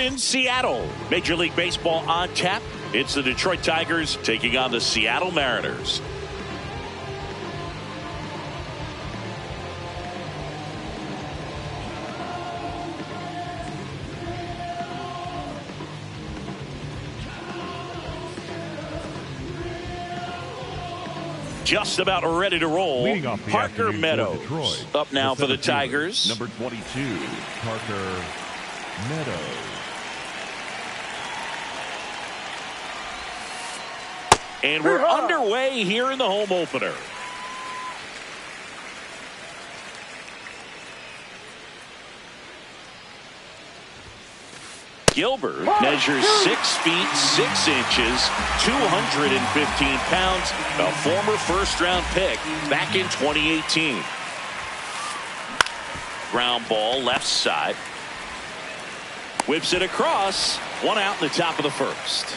in Seattle. Major League Baseball on tap. It's the Detroit Tigers taking on the Seattle Mariners. Just about ready to roll. Parker Meadows up now for the Tigers. Number 22, Parker Meadows. And we're underway here in the home opener. Gilbert measures 6 feet 6 inches, 215 pounds, a former first-round pick back in 2018. Ground ball left side. Whips it across. 1 out in the top of the first.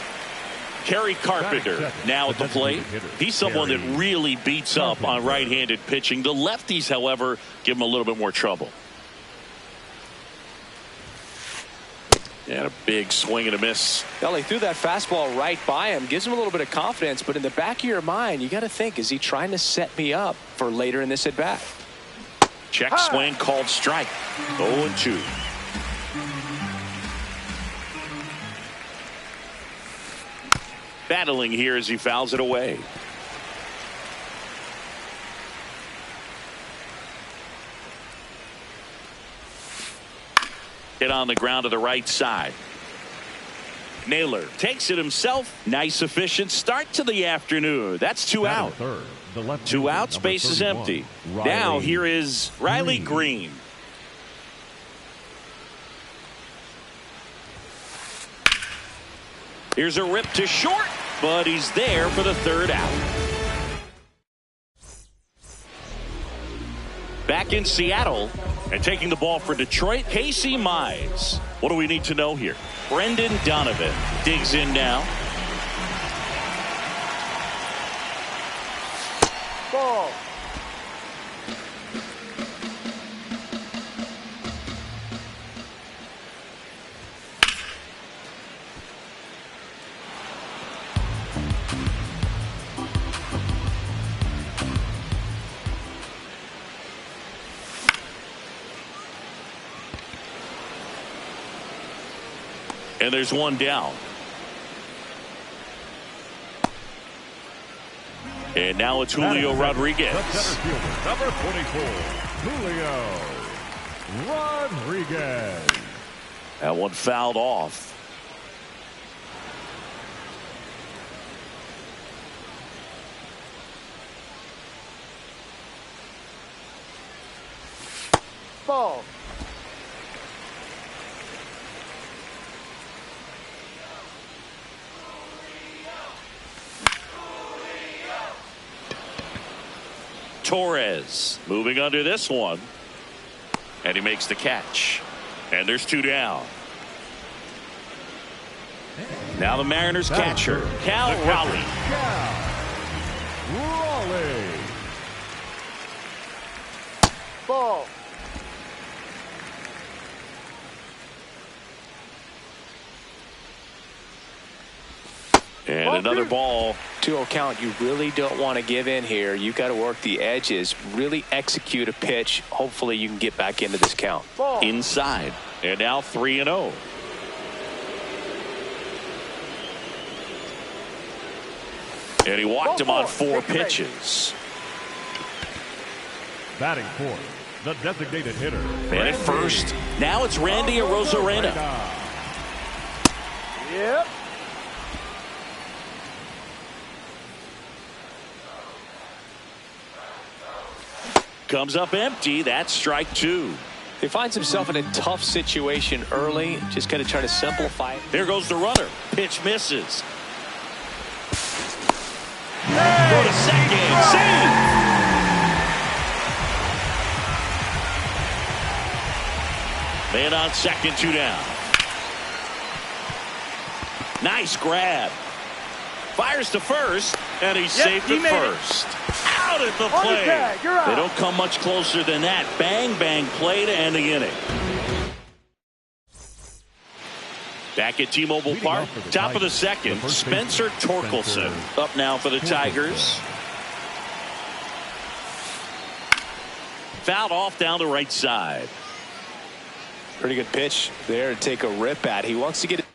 Kerry Carpenter now at the plate. He's someone that really beats up on right-handed pitching. The lefties, however, give him a little bit more trouble. And a big swing and a miss. Well, he threw that fastball right by him. Gives him a little bit of confidence. But in the back of your mind, you got to think, is he trying to set me up for later in this at-bat? Check swing called strike. 0-2. Battling here as he fouls it away. Hit on the ground to the right side. Naylor takes it himself. Nice efficient start to the afternoon. That's 2 out. 2 outs, base is empty. Now here is Riley Green. Here's a rip to short, but he's there for the 3rd out. Back in Seattle and taking the ball for Detroit, Casey Mize. What do we need to know here? Brendan Donovan digs in now. Ball. And there's 1 down. And now it's Julio Rodriguez. Number 24, Julio Rodriguez. That one fouled off. Ball. Torres moving under this one. And he makes the catch. And there's 2 down. Now the Mariners catcher, Cal Raleigh. Raleigh. Ball. And another ball. 2-0 count. You really don't want to give in here. You've got to work the edges, really execute a pitch. Hopefully you can get back into this count. Ball. Inside. And now 3-0. And he walked him on 4 pitches. Batting fourth, the designated hitter. And at first, now it's Randy Arozarena. Yep. Comes up empty. That's strike 2. He finds himself in a tough situation early. Just got to try to simplify it. There goes the runner. Pitch misses. Go to second. Save. Man on second, 2 down. Nice grab. Fires to first, and he's safe at first. Out at the plate. They don't come much closer than that. Bang, bang play to end the inning. Back at T-Mobile Park, top of the second, Spencer Torkelson up now for the Tigers. Fouled off down the right side. Pretty good pitch there to take a rip at. He wants to get his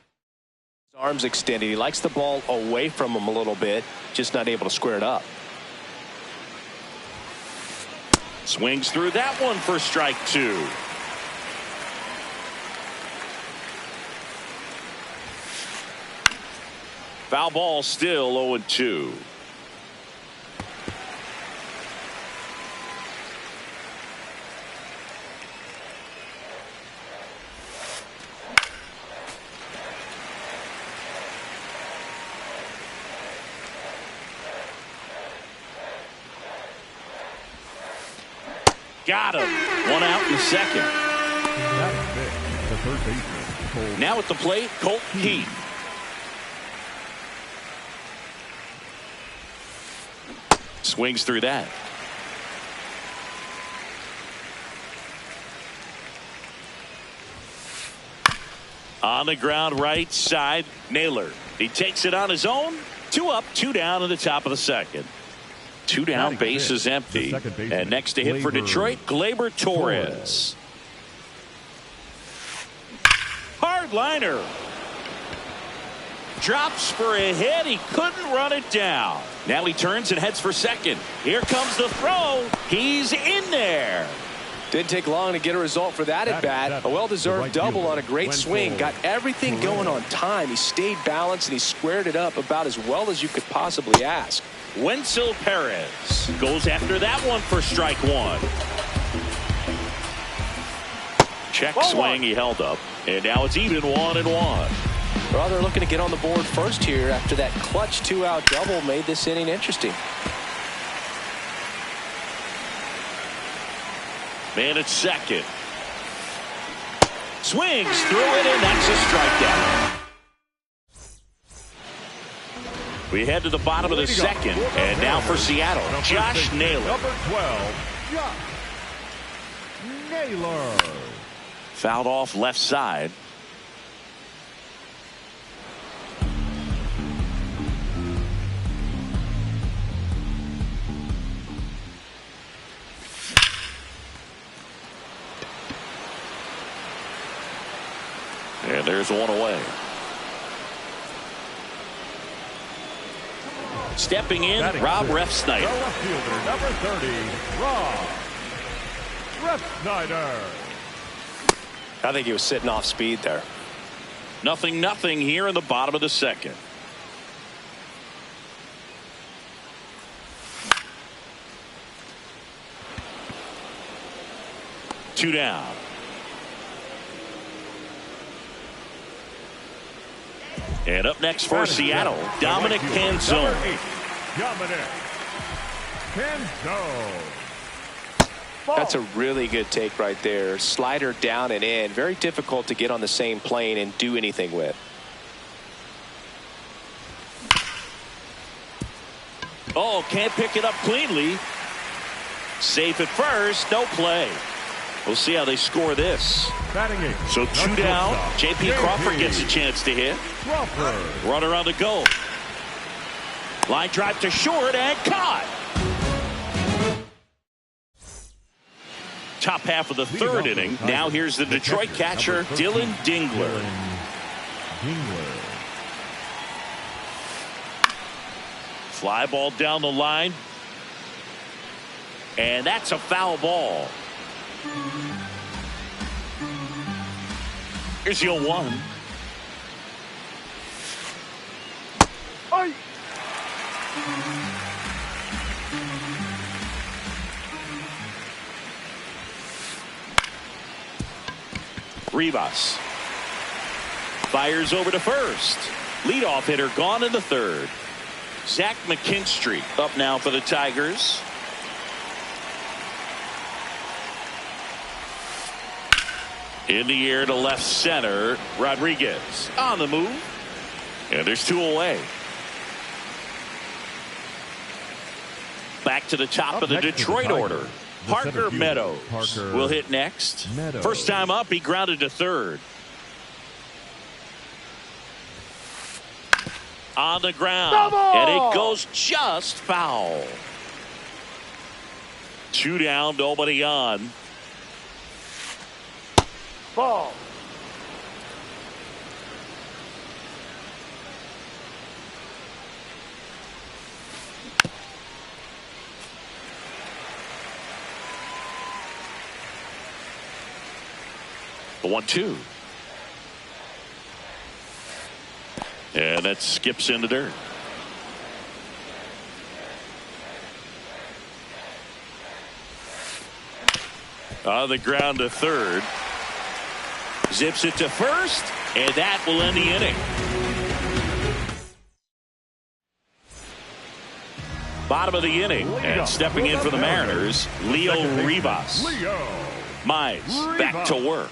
arms extended. He likes the ball away from him a little bit, just not able to square it up. Swings through that one for strike two. Foul ball, still 0-2. Got him. One out in the second. Now at the plate, Colt Heath. Swings through that. On the ground right side, Naylor. He takes it on his own. 2 up, 2 down in the top of the second. 2 down, base is empty. And next to hit for Detroit, Gleyber Torres. Hard liner. Drops for a hit. He couldn't run it down. Now he turns and heads for second. Here comes the throw. He's in there. Didn't take long to get a result for that at bat. A well-deserved double on a great swing. Got everything going on time. He stayed balanced and he squared it up about as well as you could possibly ask. Wenzel Perez goes after that one for strike one. Check swing, he held up. And now it's even 1-1. Well, they're looking to get on the board first here after that clutch 2-out double made this inning interesting. Man at second. Swings through it, and that's a strikeout. We head to the bottom of the second, and now for Seattle, Josh Naylor. Number 12, Josh Naylor. Fouled off left side. And there's one away. Stepping in, Rob Refsnyder. Left fielder, number 30, Rob Refsnyder. I think he was sitting off speed there. 0-0 here in the bottom of the second. Two down. And up next for Seattle, Dominic Canzone. Dominic Canzone. That's a really good take right there. Slider down and in. Very difficult to get on the same plane and do anything with. Oh, can't pick it up cleanly. Safe at first, no play. We'll see how they score this. So 2 down. J.P. Crawford gets a chance to hit. Runner on the go. Line drive to short and caught. Top half of the third inning. Now here's the Detroit catcher, Dylan Dingler. Fly ball down the line. And that's a foul ball. Here's the 0-1. Rivas fires over to first. Leadoff hitter gone in the third. Zach McKinstry up now for the Tigers. In the air to left center. Rodriguez on the move. And there's 2 away. Back to the top of the Detroit order. Parker Meadows will hit next. First time up, he grounded to third. on the ground. Double! And it goes just foul. 2 down, nobody on. Ball. The 1-2. And that skips into dirt. On the ground to third. Zips it to first, and that will end the inning. Bottom of the inning, and stepping in for the Mariners, Leo Rivas. Mize back to work.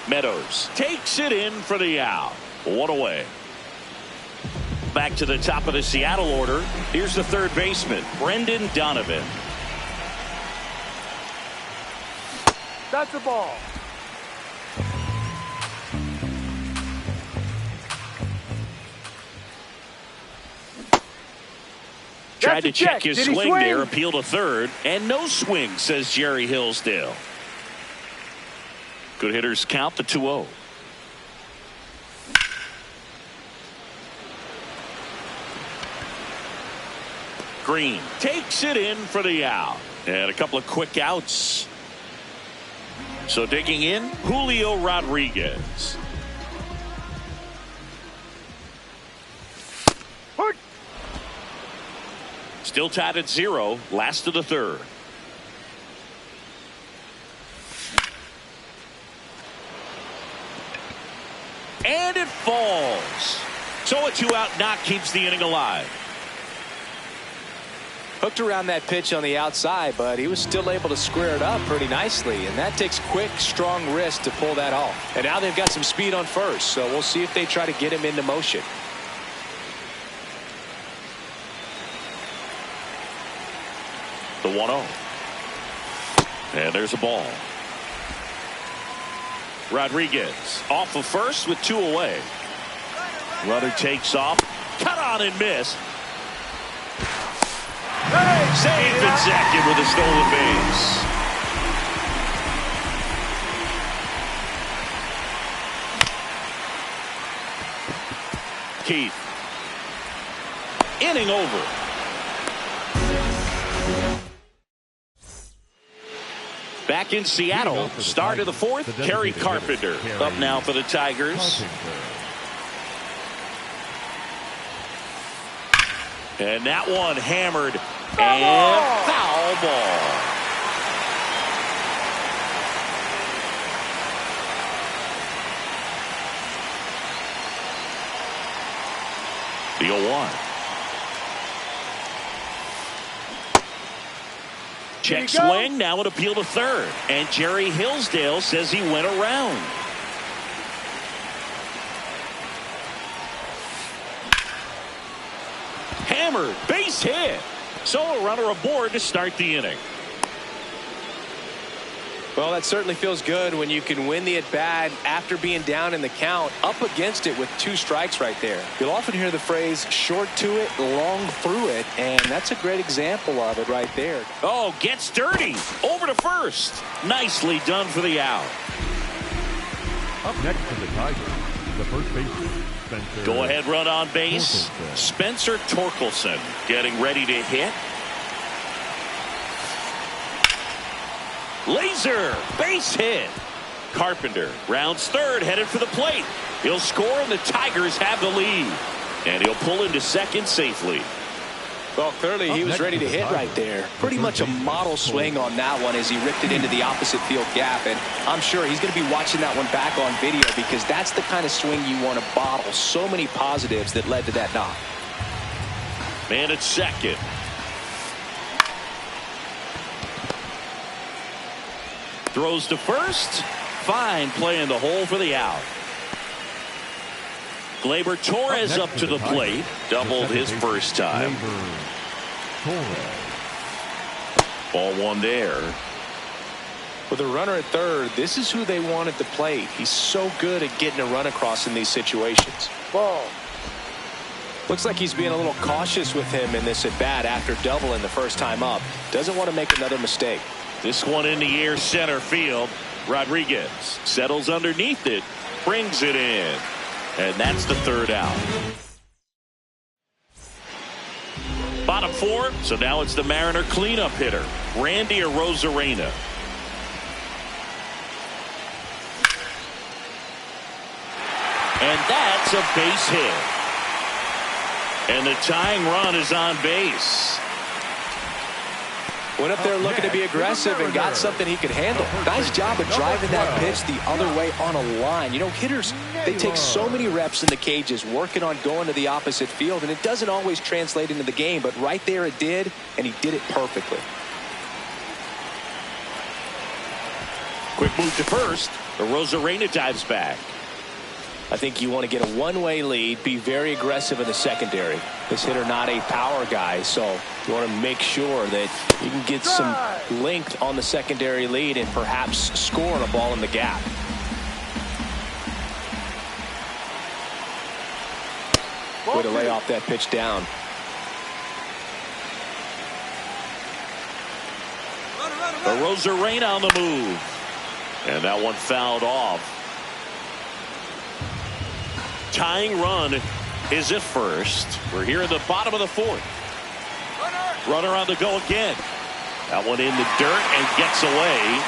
Meadows takes it in for the out. 1 away. Back to the top of the Seattle order. Here's the third baseman, Brendan Donovan. That's a ball. Tried to That's a check his Did he swing swing? there, appeal to third, and no swing, says Jerry Hillsdale. Good hitters count the 2-0. Green takes it in for the out. And a couple of quick outs. So digging in, Julio Rodriguez. Still tied at 0, last of the third. And it falls. So a 2-out knock keeps the inning alive. Hooked around that pitch on the outside, but he was still able to square it up pretty nicely, and that takes quick, strong wrist to pull that off. And now they've got some speed on first, so we'll see if they try to get him into motion. The 1-0. And there's a ball. Rodriguez off of first with 2 away. Runner takes off. Cut on and miss. Saved in second with a stolen base. Keith. Inning over. Back in Seattle, start of the fourth, Kerry Carpenter up now for the Tigers. And that one hammered and foul ball. The 0-1. Check swing, now an appeal to third. And Jerry Hillsdale says he went around. Hammered, base hit. So a runner aboard to start the inning. Well, that certainly feels good when you can win the at-bat after being down in the count, up against it with 2 strikes right there. You'll often hear the phrase short to it, long through it, and that's a great example of it right there. Oh, gets dirty. Over to first. Nicely done for the out. Up next for the Tigers, the first baseman, Spencer. Go ahead run on base. Torkelson. Spencer Torkelson getting ready to hit. Laser, base hit. Carpenter rounds third, headed for the plate. He'll score, and the Tigers have the lead. And he'll pull into second safely. Well, clearly he was ready to hit right there. Pretty much a model swing on that one as he ripped it into the opposite field gap. And I'm sure he's going to be watching that one back on video because that's the kind of swing you want to bottle. So many positives that led to that knock. Man at second. Throws to first. Fine play in the hole for the out. Gleyber Torres up to the plate. Doubled his first time. Ball 1 there. With a runner at third, this is who they want at the plate. He's so good at getting a run across in these situations. Ball. Looks like he's being a little cautious with him in this at bat after doubling the first time up. Doesn't want to make another mistake. This one in the air center field. Rodriguez settles underneath it, brings it in, and that's the third out. Bottom four, so now it's the Mariner cleanup hitter, Randy Arozarena. And that's a base hit. And the tying run is on base. Went up there looking to be aggressive and got something he could handle. Nice job of driving that pitch the other way on a line. You know, hitters, they take so many reps in the cages working on going to the opposite field, and it doesn't always translate into the game, but right there it did, and he did it perfectly. Quick move to first. Arozarena dives back. I think you want to get a one-way lead, be very aggressive in the secondary. This hitter not a power guy, so you want to make sure that you can get some length on the secondary lead and perhaps score on a ball in the gap. Way to lay off that pitch down. Arozarena on the move. And that one fouled off. Tying run is at first. We're here in the bottom of the fourth. Runner on the go again. That one in the dirt and gets away.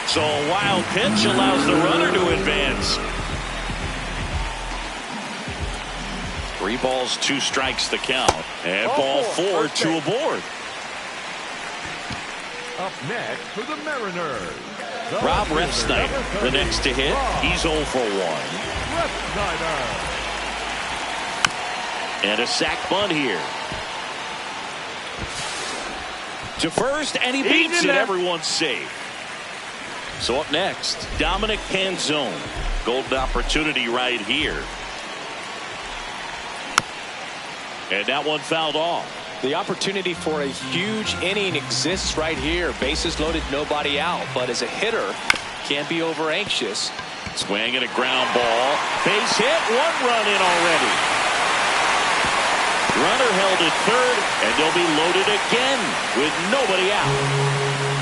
So a wild pitch allows the runner to advance. 3 balls, 2 strikes the count. And ball 4, 2 aboard. Up next for the Mariners, Rob Refsnyder, the next to hit. He's 0 for 1. And a sac bunt here. To first, and he beats it. Everyone's safe. So up next, Dominic Canzone. Golden opportunity right here. And that one fouled off. The opportunity for a huge inning exists right here. Bases loaded, nobody out. But as a hitter, can't be over anxious. Swing and a ground ball. Base hit. 1 run in already. Runner held at third, and they'll be loaded again with nobody out.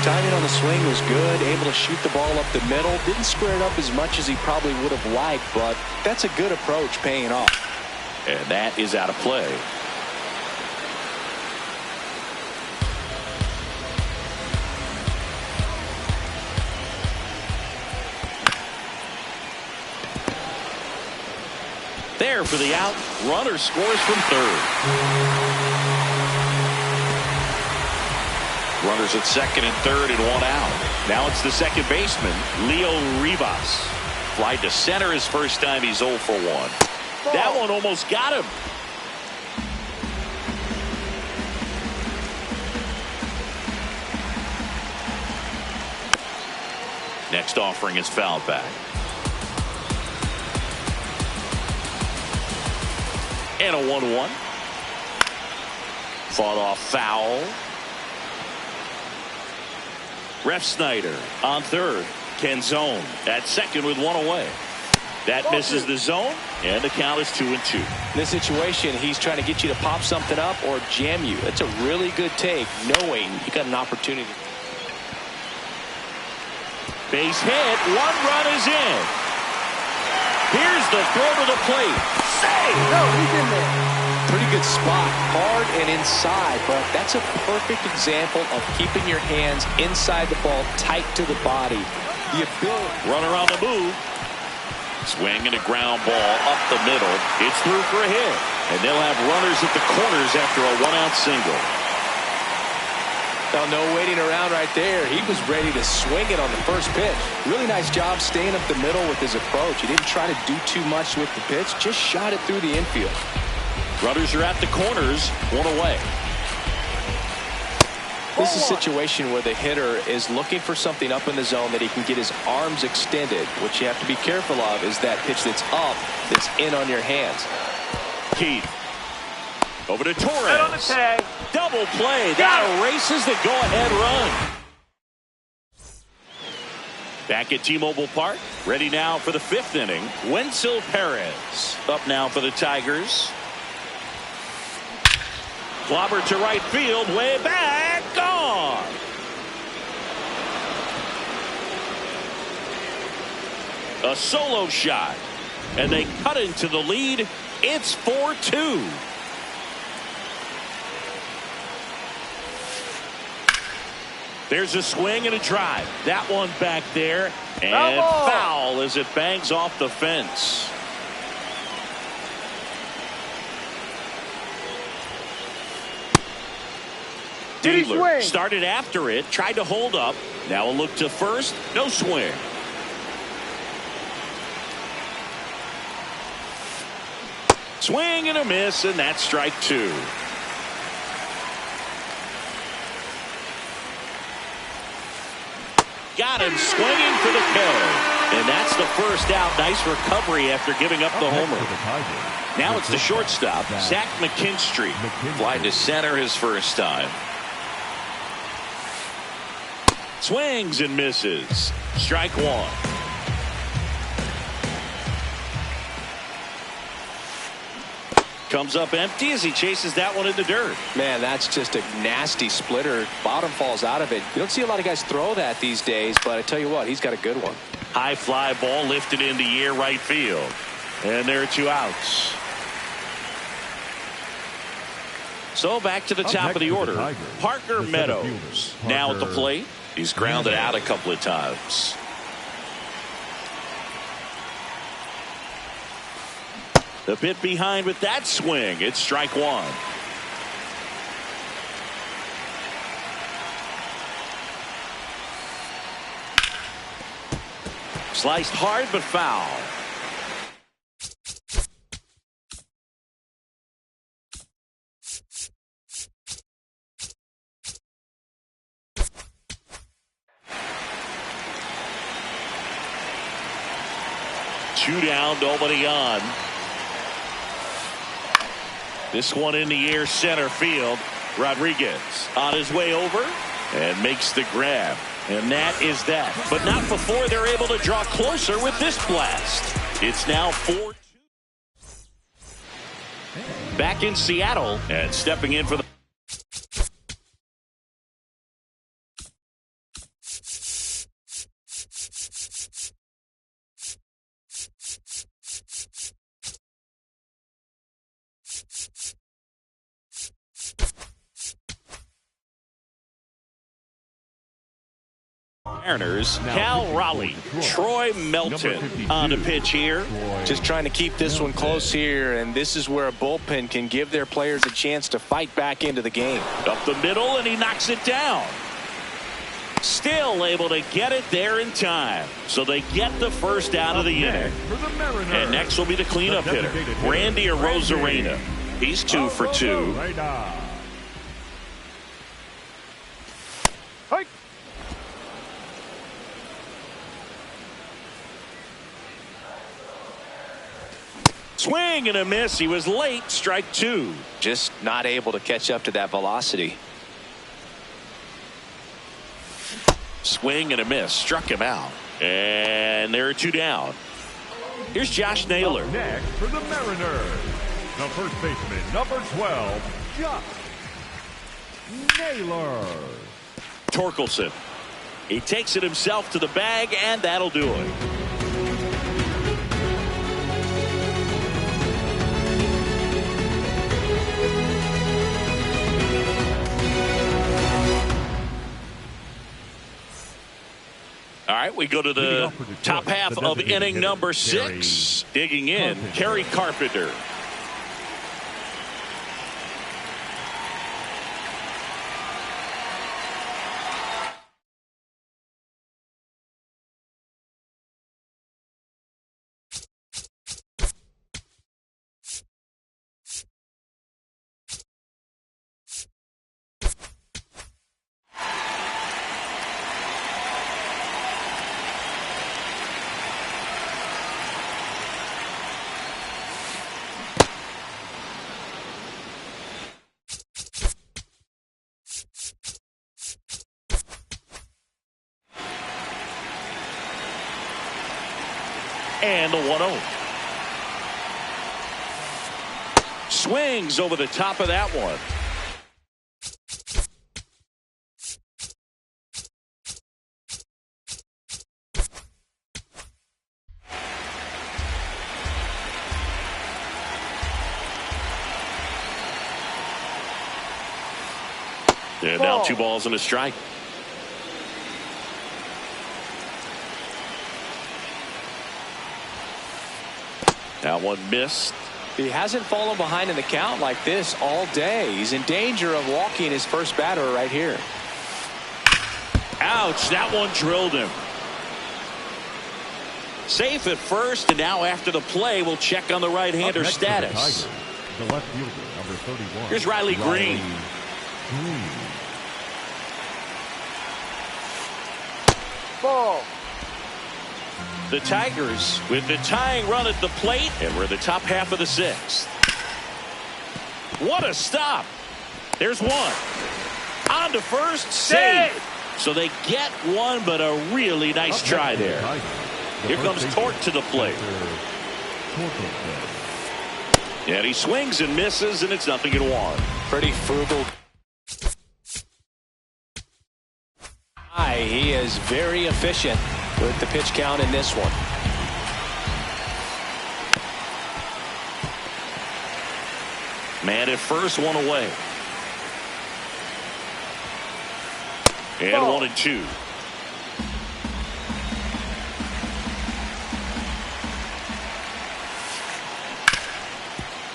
Timing on the swing was good. Able to shoot the ball up the middle. Didn't square it up as much as he probably would have liked, but that's a good approach paying off. And that is out of play. There for the out. Runner scores from third. Runners at second and third and 1 out. Now it's the second baseman, Leo Rivas. Fly to center his first time. He's 0 for 1. That one almost got him. Next offering is fouled back. And a 1-1. Fought off foul. Refsnyder on third. Canzone at second with 1 away. That misses the zone, and the count is 2-2. In this situation, he's trying to get you to pop something up or jam you. That's a really good take, knowing you got an opportunity. Base hit. 1 run is in. Here's the throw to the plate. Save! No, he's in there. Pretty good spot. Hard and inside, but that's a perfect example of keeping your hands inside the ball, tight to the body. The ability. Runner on the move. Swing and a ground ball up the middle. It's through for a hit. And they'll have runners at the corners after a 1-out single. Now, no waiting around right there. He was ready to swing it on the first pitch. Really nice job staying up the middle with his approach. He didn't try to do too much with the pitch. Just shot it through the infield. Runners are at the corners. 1 away. This is a situation where the hitter is looking for something up in the zone that he can get his arms extended. What you have to be careful of is that pitch that's up, that's in on your hands. Keith. Over to Torres. Right on the tag. Double play. That erases the go-ahead run. Back at T-Mobile Park, ready now for the 5th inning. Wenzel Perez up now for the Tigers. Clobber to right field, way back, gone. A solo shot, and they cut into the lead. It's 4-2. There's a swing and a drive. That one back there, and foul as it bangs off the fence. Dealer started after it, tried to hold up. Now a look to first, no swing. Swing and a miss, and that's strike 2. Got him swinging for the kill. And that's the first out. Nice recovery after giving up the homer. Now it's the shortstop, Zach McKinstry. Fly to center his first time. Swings and misses. Strike 1. Comes up empty as he chases that one in the dirt. Man, that's just a nasty splitter. Bottom falls out of it. You don't see a lot of guys throw that these days, but I tell you what, he's got a good one. High fly ball lifted in the air right field. And there are 2 outs. So back to the top of the order. Parker Meadows now at the plate. He's grounded out a couple of times. The bit behind with that swing. It's strike 1. Sliced hard but foul. Two down, nobody on. This one in the air, center field. Rodriguez on his way over and makes the grab. And that is that. But not before they're able to draw closer with this blast. It's now 4-2. Back in Seattle and stepping in for the Mariners. Cal Raleigh, Troy Melton on the pitch here. Just trying to keep this one close here, and this is where a bullpen can give their players a chance to fight back into the game. Up the middle, and he knocks it down. Still able to get it there in time. So they get the first out of the inning. And next will be the cleanup hitter, Randy Arozarena. He's 2 for 2. Swing and a miss. He was late. Strike 2. Just not able to catch up to that velocity. Swing and a miss. Struck him out. And there are 2 down. Here's Josh Naylor. Next for the Mariners, the first baseman, number 12, Josh Naylor. Torkelson. He takes it himself to the bag, and that'll do it. All right, we go to the top half of inning number 6. Digging in, Kerry Carpenter. And the 1-0. Swings over the top of that one. And now 2 balls and a strike. That one missed. He hasn't fallen behind in the count like this all day. He's in danger of walking his first batter right here. Ouch, that one drilled him. Safe at first, and now after the play, we'll check on the right-hander status. The left fielder, number 31. Here's Riley Green. Ball. The Tigers with the tying run at the plate, and we're in the top half of the 6th. What a stop. There's one. On to first, save. So they get one, but a really nice try there. Here comes Torque to the plate. And he swings and misses, and it's 0-1. Pretty frugal. He is very efficient with the pitch count in this one. Man at first, one away. And 1-2.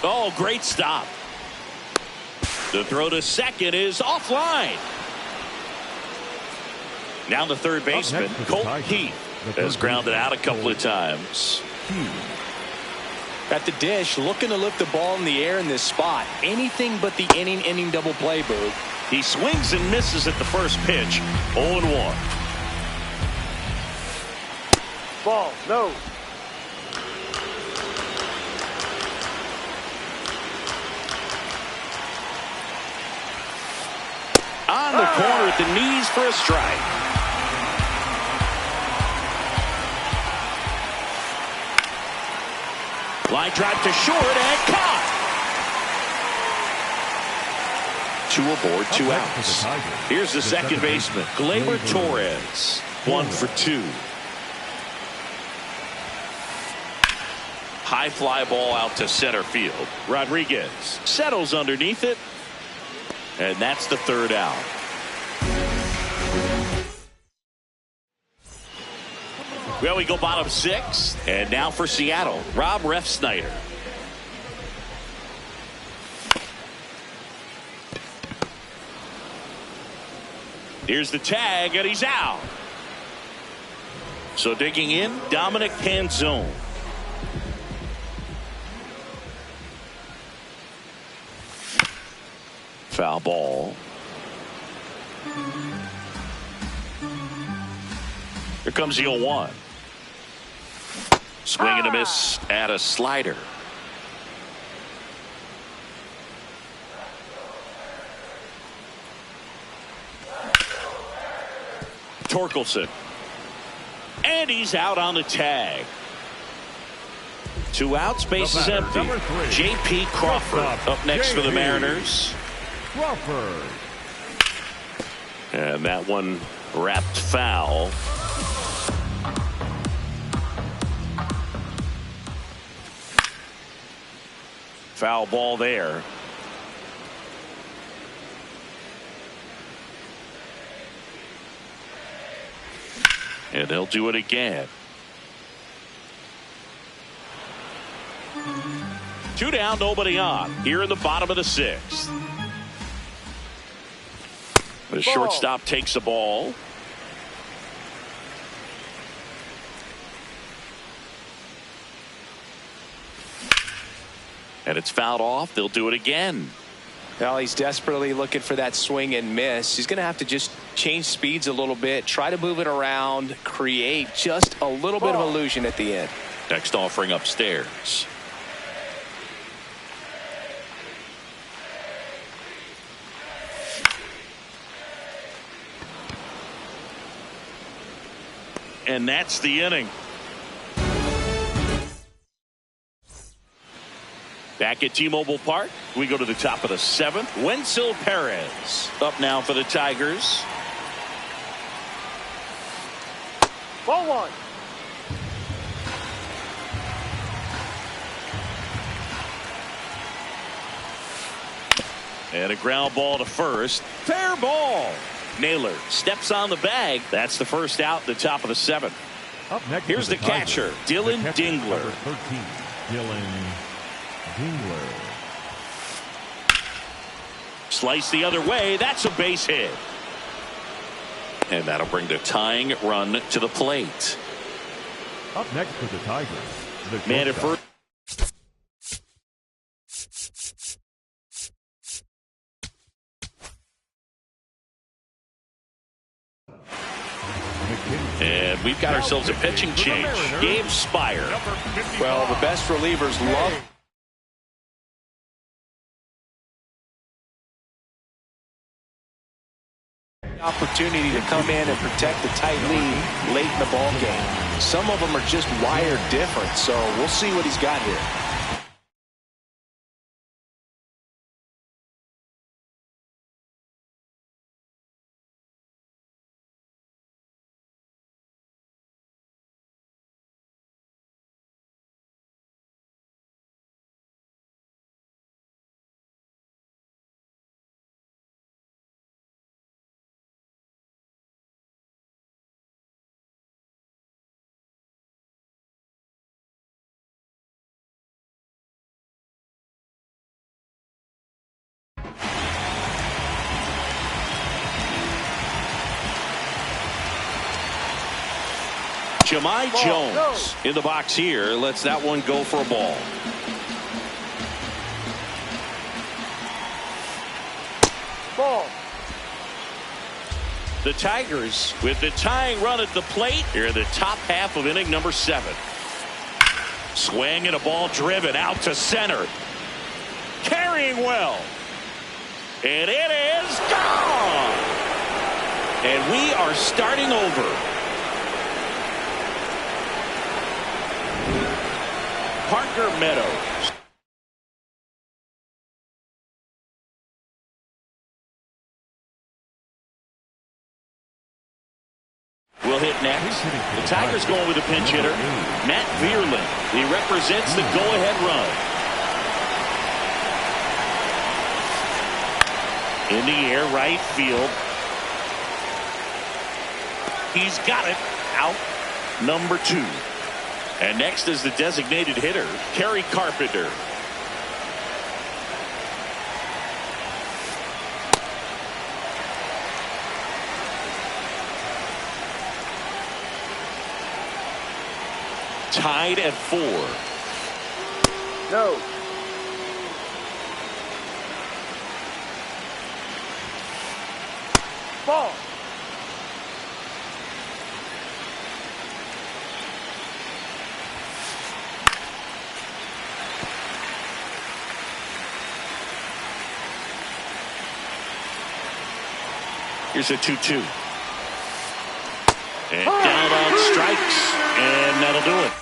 Oh, great stop. The throw to second is offline. Now the third baseman, Colton Heath, has grounded out a couple of times. At the dish, looking to lift the ball in the air in this spot. Anything but the inning double play, Boog. He swings and misses at the first pitch. 0-1. Ball. No. On the corner at the knees for a strike. Line drive to short and caught. 2 aboard, 2 outs. Here's the second baseman, Gleyber Torres. 1 for 2. High fly ball out to center field. Rodriguez settles underneath it. And that's the third out. Well, we go bottom 6. And now for Seattle, Rob Refsnyder. Here's the tag, and he's out. So digging in, Dominic Canzone. Foul ball. Here comes the 0-1. Swing and a miss at a slider. Torkelson. And he's out on the tag. 2 outs, base is empty. J.P. Crawford up next for the Mariners. Crawford. And that one wrapped foul. Foul ball there. And they'll do it again. 2 down, nobody on. Here in the bottom of the 6th. The shortstop takes the ball. And it's fouled off. They'll do it again. Well, he's desperately looking for that swing and miss. He's going to have to just change speeds a little bit, try to move it around, create just a little bit of illusion at the end. Next offering upstairs. And that's the inning. Back at T-Mobile Park, we go to the top of the 7th. Wenzel Perez up now for the Tigers. Ball 1. And a ground ball to first. Fair ball. Naylor steps on the bag. That's the first out, the top of the 7th. Up next, here's the catcher, Dylan Dingler. Number 13, Dylan Dingler. Slice the other way. That's a base hit. And that'll bring the tying run to the plate. Up next for the Tigers, the man at first. And we've got ourselves a pitching change. Gabe Spire. Well, the best relievers love the opportunity to come in and protect the tight lead late in the ball game. Some of them are just wired different, so we'll see what he's got here. Jahmai Jones in the box here. Lets that one go for a ball. Ball. The Tigers with the tying run at the plate here in the top half of inning number 7. Swing and a ball driven out to center. Carrying well. And it is gone. And we are starting over. Parker Meadows. Will hit next. The Tigers going with a pinch hitter, Matt Vierland. He represents the go-ahead run. In the air, right field. He's got it. Out number 2. And next is the designated hitter, Kerry Carpenter. Tied at 4. No. Ball. Here's a 2-2. And down on strikes. And that'll do it.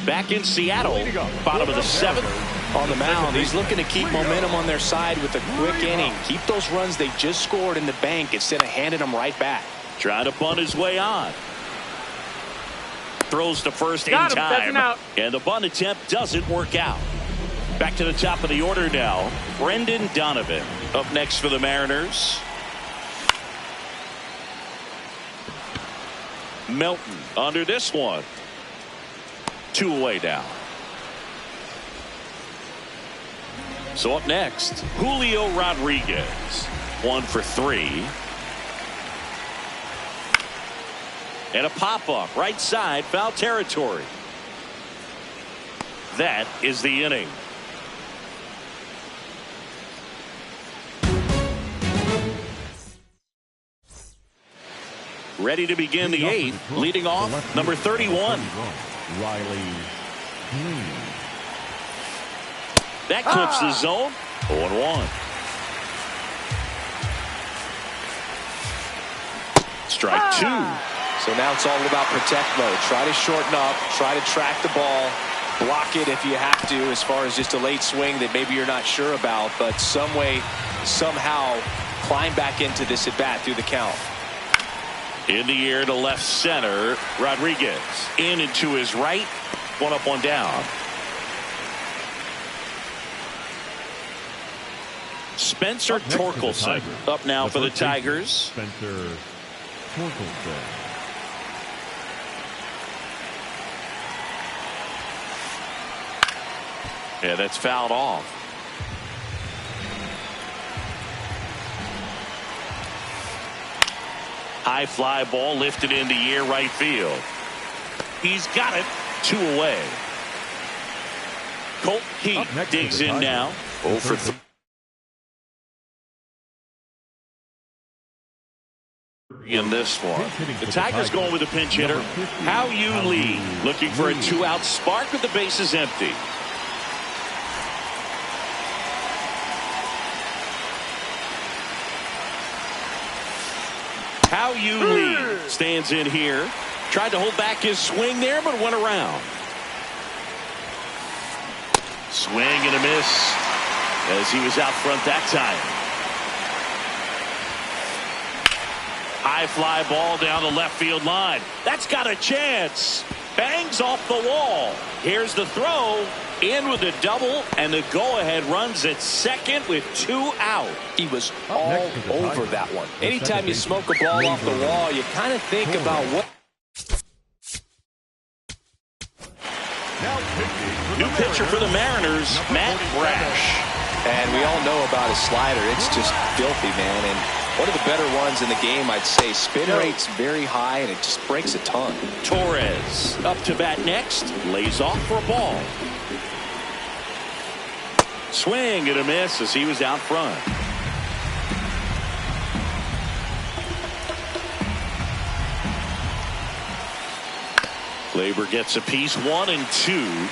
Back in Seattle, bottom of the 7th. On the mound, he's looking to keep momentum on their side with a quick inning. Keep those runs they just scored in the bank instead of handing them right back. Trying to bunt his way on. Throws to first in time. And the bunt attempt doesn't work out. Back to the top of the order now. Brendan Donovan up next for the Mariners. Melton under this one. 2 away now. So up next, Julio Rodriguez. 1 for 3. And a pop-up right side, foul territory. That is the inning. Ready to begin the 8th. Leading off, number 31. Riley Green. That clips the zone. 0-1. Strike two. So now it's all about protect mode. Try to shorten up, try to track the ball, block it if you have to, as far as just a late swing that maybe you're not sure about, but some way, somehow climb back into this at bat through the count. In the air to left center. Rodriguez in and to his right. One up, one down. Spencer Torkelson up now for the Tigers. Spencer Torkelson. Yeah, that's fouled off. High fly ball lifted in the air right field. He's got it. 2 away. Colt Heat digs in now. 0 for 3. In this one, the Tigers going with a pinch hitter. How you lead, looking for a 2-out spark with the bases empty. How you lead stands in here. Tried to hold back his swing there, but went around. Swing and a miss as he was out front that time. High fly ball down the left field line. That's got a chance. Bangs off the wall. Here's the throw. In with a double, and the go-ahead runs at second with 2 out. He was all over that one. Anytime you smoke a ball off the wall, you kind of think about what. New pitcher for the Mariners, Matt Brash. And we all know about his slider. It's just filthy, man. And one of the better ones in the game, I'd say. Spin rate's very high, and it just breaks a ton. Torres up to bat next. Lays off for a ball. Swing and a miss as he was out front. Labor gets a piece. 1 and 2.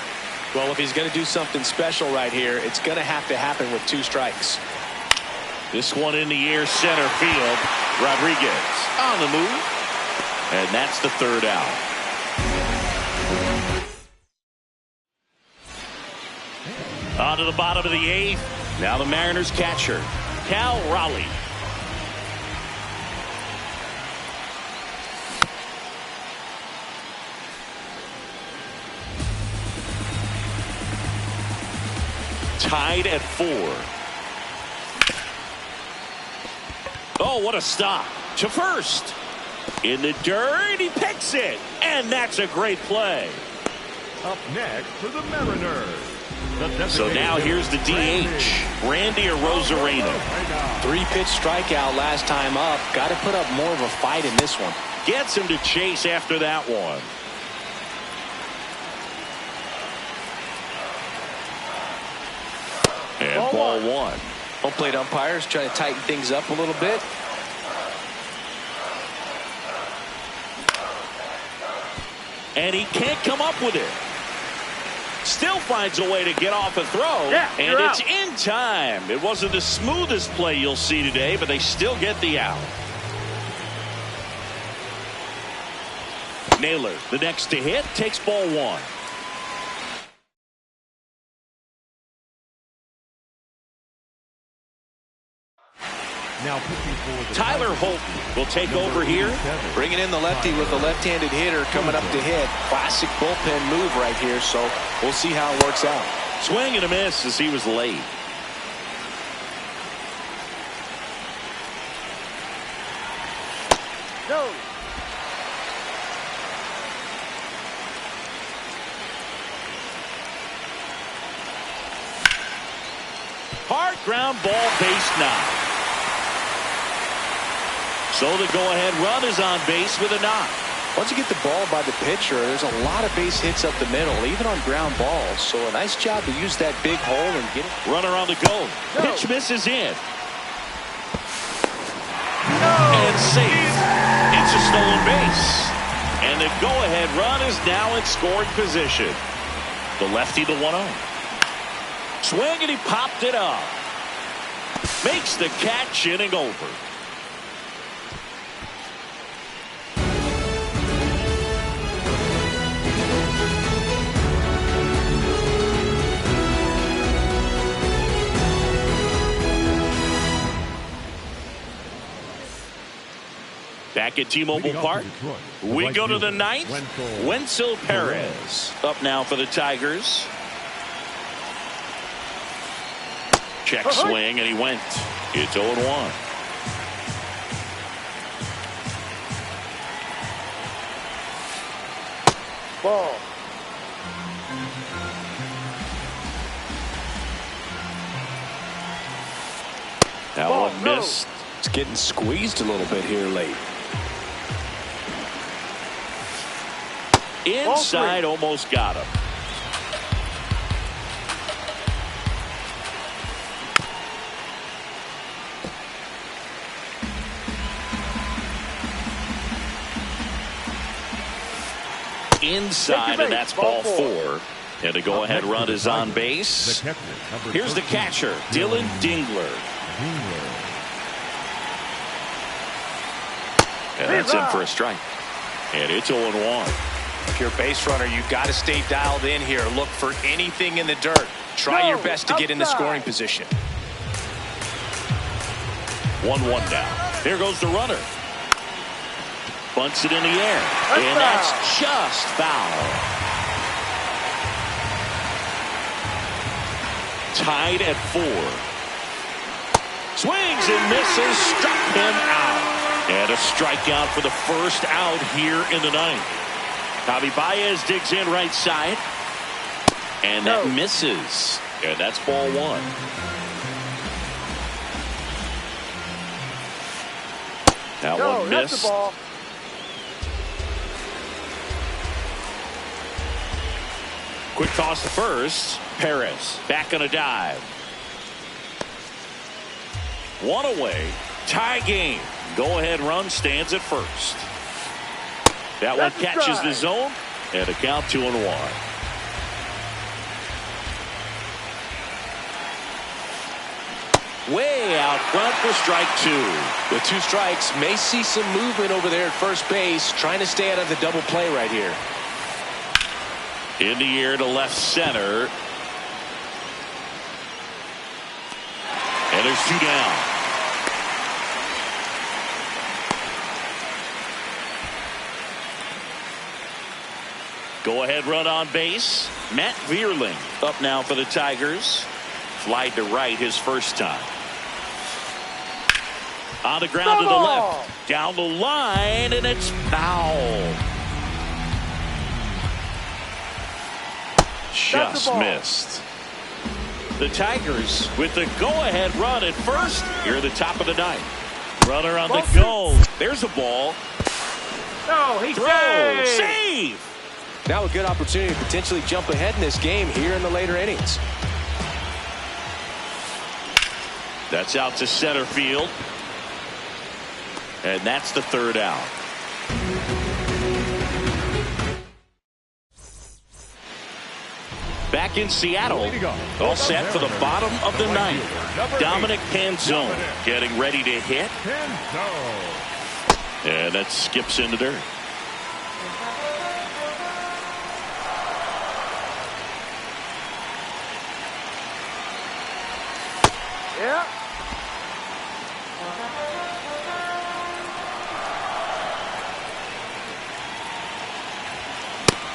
Well, if he's going to do something special right here, it's going to have to happen with 2 strikes. This one in the air, center field. Rodriguez on the move. And that's the 3rd out. On to the bottom of the 8th. Now the Mariners catcher, Cal Raleigh. Tied at 4. Oh, what a stop. To first. In the dirt, he picks it. And that's a great play. Up next for the Mariners. So now here's the DH, Randy Arozarena. 3-pitch strikeout last time up. Got to put up more of a fight in this one. Gets him to chase after that one. And ball 1. Home plate umpires trying to tighten things up a little bit. And he can't come up with it. Still finds a way to get off a throw. And it's in time. It wasn't the smoothest play you'll see today, but they still get the out. Naylor, the next to hit, takes ball 1. Now for Tyler Holton will take over here. Bringing in the lefty with the left-handed hitter coming up to hit. Classic bullpen move right here, so we'll see how it works out. Swing and a miss as he was late. No. Hard ground ball, base 9. So the go-ahead run is on base with a knock. Once you get the ball by the pitcher, there's a lot of base hits up the middle, even on ground balls. So a nice job to use that big hole and get it. Runner on the go. No. Pitch misses in. No. And safe. It's a stolen base. And the go-ahead run is now in scoring position. The lefty, the 1-0. Swing and he popped it up. Makes the catch, inning over. Back at T-Mobile Park, we go to the ninth. Wenzel Perez up now for the Tigers. Check swing, and he went. It's 0-1. Ball. That one missed. It's getting squeezed a little bit here late. Inside, almost got him. Inside, and that's ball 4. And the go-ahead run is on base. Here's the catcher, Dylan Dingler. And that's in for a strike. And it's 0-1. If you're a base runner, you've got to stay dialed in here. Look for anything in the dirt. Try your best to get in the scoring position. 1-1 now. Here goes the runner. Bunts it in the air. And that's just foul. Tied at 4. Swings and misses. Struck him out. And a strikeout for the first out here in the ninth. Javi Baez digs in right side. And that misses. And that's ball 1. That one missed. Quick toss to first. Perez back on a dive. 1 away. Tie game. Go-ahead run stands at first. That one catches the zone, and a count 2-1. Way out front for strike 2. With 2 strikes, may see some movement over there at first base, trying to stay out of the double play right here. In the air to left center. And there's 2 down. Go-ahead run on base. Matt Vierling up now for the Tigers. Flied to right his first time. On the ground to the left. Down the line, and it's foul. Just missed. The Tigers with the go-ahead run at first here at the top of the ninth. Runner on the go. There's a ball. No, he Save. Now a good opportunity to potentially jump ahead in this game here in the later innings. That's out to center field. And that's the 3rd out. Back in Seattle, all set for the bottom of the ninth. Dominic Canzone getting ready to hit. And that skips into dirt. Yeah.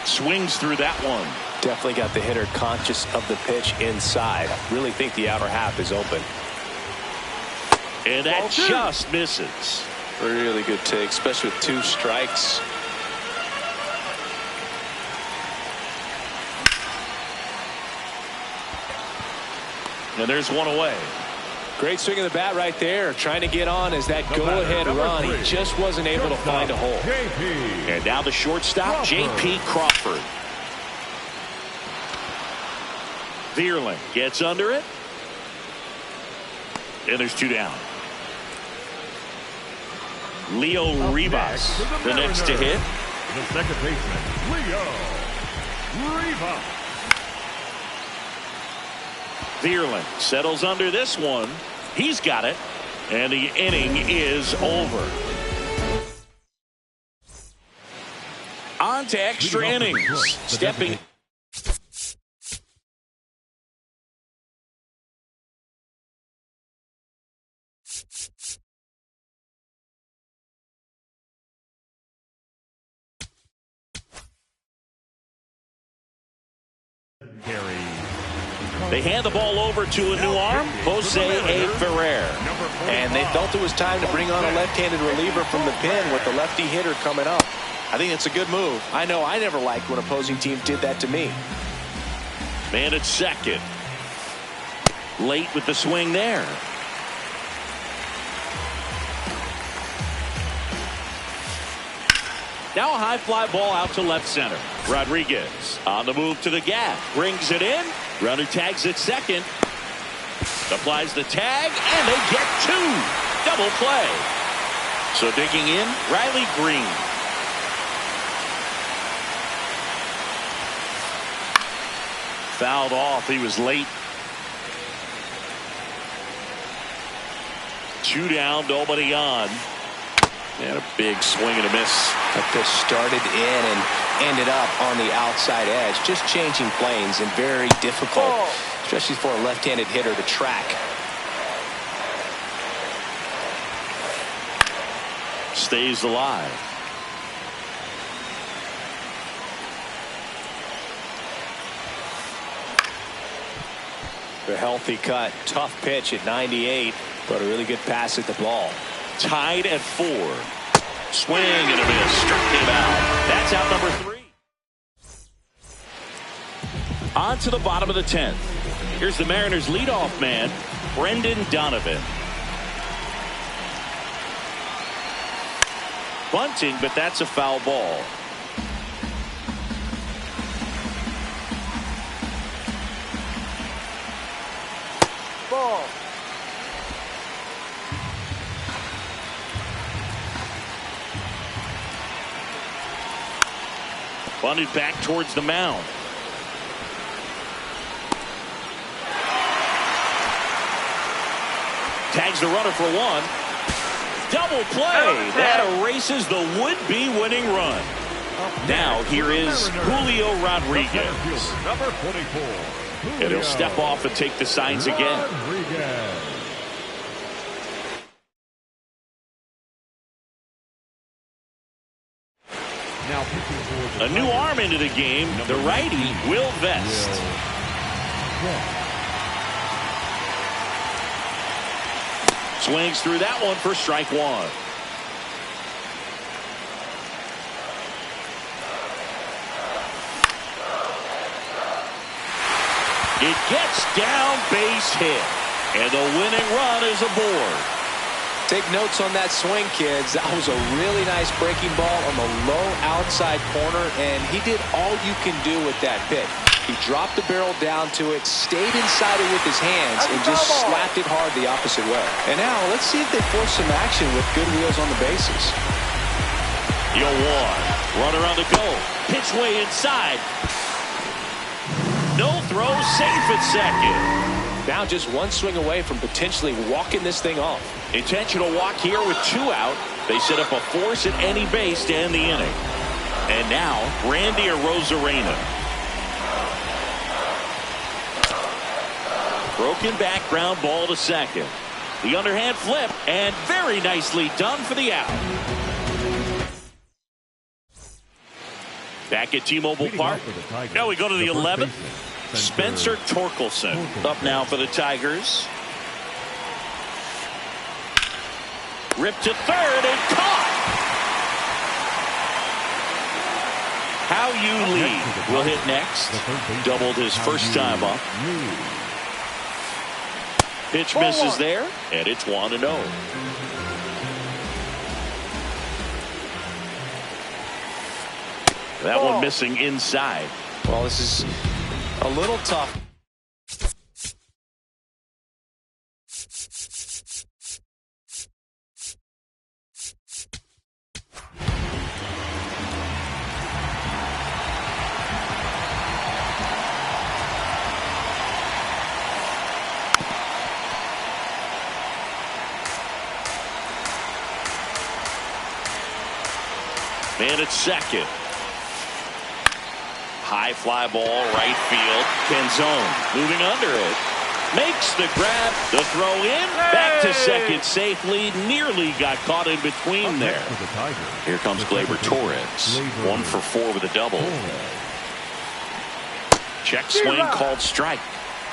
Swings through that one. Definitely got the hitter conscious of the pitch inside. Really think the outer half is open. And that just misses. Really good take, especially with 2 strikes. And there's 1 away. Great swing of the bat right there. Trying to get on as that go-ahead run. He just wasn't able to find a hole. And now the shortstop, J.P. Crawford. Vierling gets under it. And there's 2 down. Leo Rivas, the next to hit. The second baseman, Leo Rivas. Vierling settles under this one. He's got it. And the inning is over. On to extra innings. Stepping They hand the ball over to a new arm, Jose Ferrer. And they felt it was time to bring on a left-handed reliever from the pen with the lefty hitter coming up. I think it's a good move. I know I never liked when opposing teams did that to me. Man at second. Late with the swing there. Now a high fly ball out to left center. Rodriguez on the move to the gap. Brings it in. Runner tags at second. Applies the tag, and they get two. Double play. So digging in, Riley Green. Fouled off. He was late. 2 down, nobody on. And a big swing and a miss. That pitch started in and ended up on the outside edge. Just changing planes and very difficult, especially for a left-handed hitter to track. Stays alive. A healthy cut. Tough pitch at 98, but a really good pass at the ball. Tied at 4. Swing and a miss. Struck him out. That's out number 3. On to the bottom of the 10th. Here's the Mariners' leadoff man, Brendan Donovan. Bunting, but that's a foul ball. Ball. Bunted back towards the mound. Tags the runner for 1. Double play. That erases the would-be winning run. Now here is Julio Rodriguez. Number 44. And he'll step off and take the signs again. A new arm into the game, the righty, Will Vest. Swings through that one for strike 1. It gets down, base hit, and the winning run is aboard. Take notes on that swing, kids. That was a really nice breaking ball on the low outside corner, and he did all you can do with that pitch. He dropped the barrel down to it, stayed inside it with his hands, and just slapped it hard the opposite way. And now let's see if they force some action with good wheels on the bases. The 0-1. Runner on the go. Pitch way inside. No throw, safe at second. Now just one swing away from potentially walking this thing off. Intentional walk here with 2 out. They set up a force at any base to end the inning. And now Randy Arozarena. Broken back ground ball to second. The underhand flip, and very nicely done for the out. Back at T-Mobile Park. Now we go to the 11th. Spencer Torkelson up now for the Tigers. Ripped to third and caught. How you lead will hit next. Doubled his first time up. Pitch misses there, and it's 1-0. That one missing inside. Well, this is a little tough. Man at second. High fly ball, right field. Canzone moving under it. Makes the grab. The throw in. Back to second safely. Nearly got caught in between there. Here comes Gleyber Torres. 1 for 4 with a double. Check swing called strike.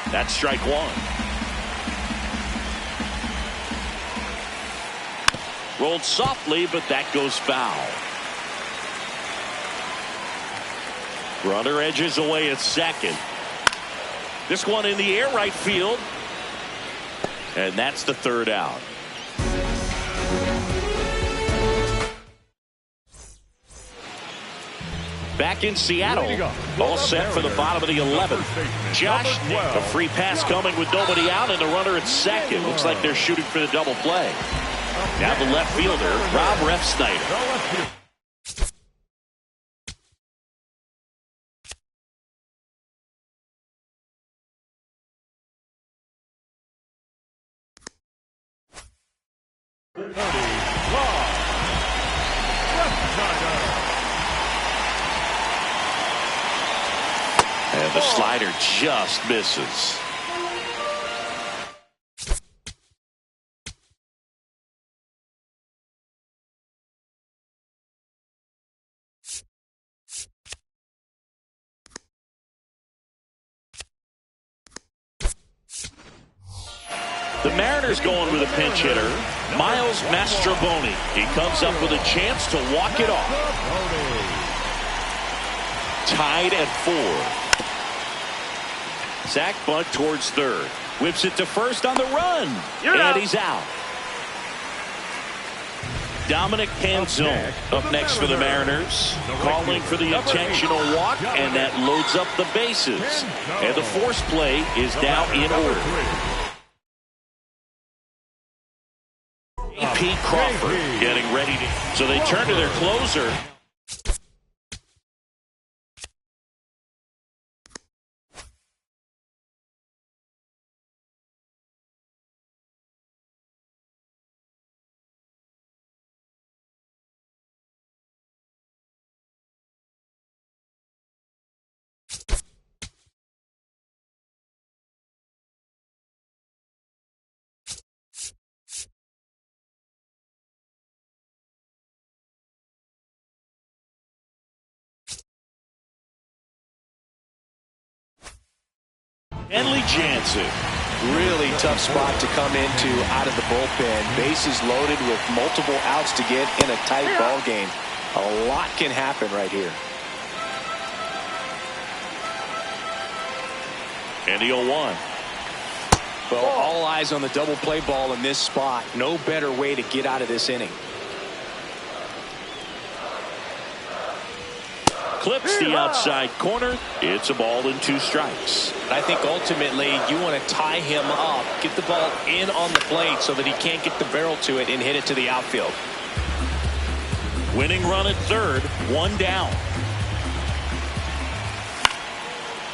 That's strike one. Rolled softly, but that goes foul. Runner edges away at second. This one in the air right field. And that's the third out. Back in Seattle, all set for the bottom of the 11th. Josh, a free pass coming with nobody out and the runner at second. Looks like they're shooting for the double play. Now the left fielder, Rob Refsnyder. And the slider just misses. The Mariners going with a pinch hitter, Miles Mastrobuoni. He comes up with a chance to walk it off. Tied at 4. Zach bunt towards third. Whips it to first on the run. And he's out. Dominic Canzone up next for the Mariners. Calling for the intentional walk, and that loads up the bases. And the force play is now in order. Pete Crawford getting ready to. So they turn to their closer. Kenley Jansen. Really tough spot to come into out of the bullpen. Bases loaded with multiple outs to get in a tight ball game. A lot can happen right here. And the 0-1. Well, all eyes on the double play ball in this spot. No better way to get out of this inning. Clips the outside corner. It's a ball and 2 strikes. I think ultimately you want to tie him up, get the ball in on the plate so that he can't get the barrel to it and hit it to the outfield. Winning run at third, 1 down.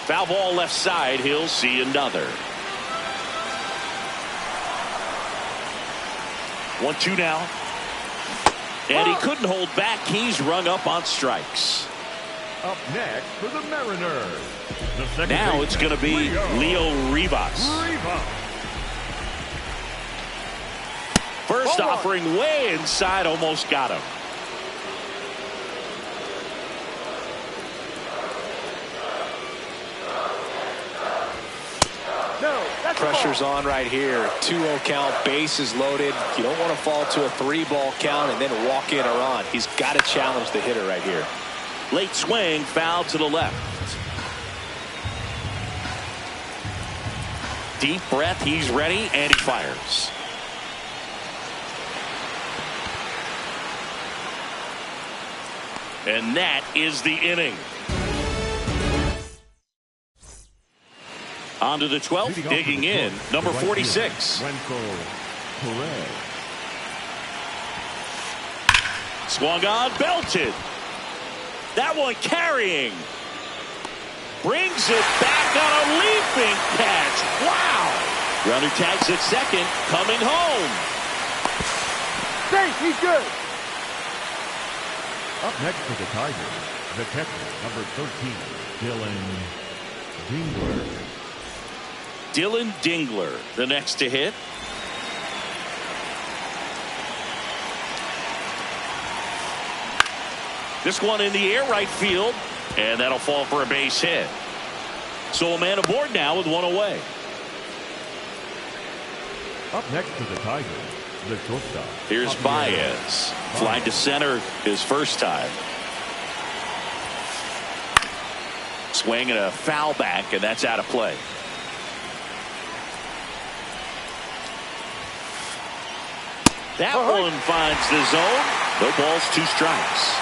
Foul ball left side. He'll see another. 1-2 now. And he couldn't hold back. He's rung up on strikes. Up next for the Mariners. Now it's going to be Leo Rivas. First offering way inside, almost got him. Pressure's on right here. 2-0 count, bases loaded. You don't want to fall to a 3-ball count and then walk in or on. He's got to challenge the hitter right here. Late swing, foul to the left. Deep breath, he's ready, and he fires. And that is the inning. On to the 12th, digging in, number 46. Swung on, belted. That one carrying. Brings it back on a leaping catch. Wow. Runner tags at second, coming home. Hey, he's good. Up next for the Tigers, the catcher, number 13, Dylan Dingler. Dylan Dingler, the next to hit. This one in the air right field, and that'll fall for a base hit. So a man aboard now with 1 away. Up next to the Tigers, the shortstop. Here's Baez. Flying to center his first time. Swing and a foul back, and that's out of play. That one finds the zone. No balls, 2 strikes.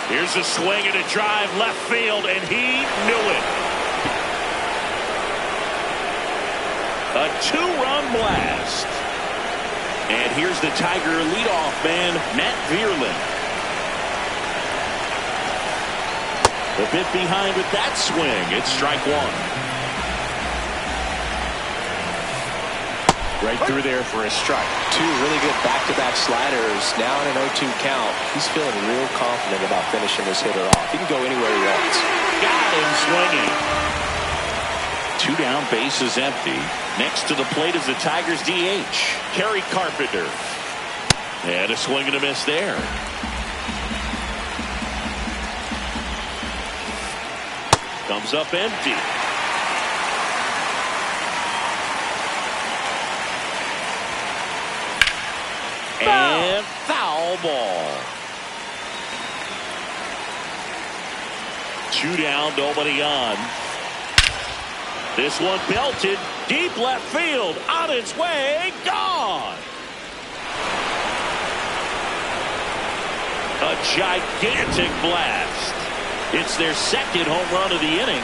Here's a swing and a drive left field, and he knew it. A 2-run blast. And here's the Tiger leadoff man, Matt Vierlin. A bit behind with that swing. It's strike 1. Right through there for a strike. 2 really good back-to-back sliders. Now in an 0-2 count. He's feeling real confident about finishing this hitter off. He can go anywhere he wants. Got him swinging. 2 down, bases empty. Next to the plate is the Tigers DH, Kerry Carpenter. And a swing and a miss there. Comes up empty. And foul ball. 2 down, nobody on. This one belted deep left field, on its way, gone. A gigantic blast. It's their second home run of the inning.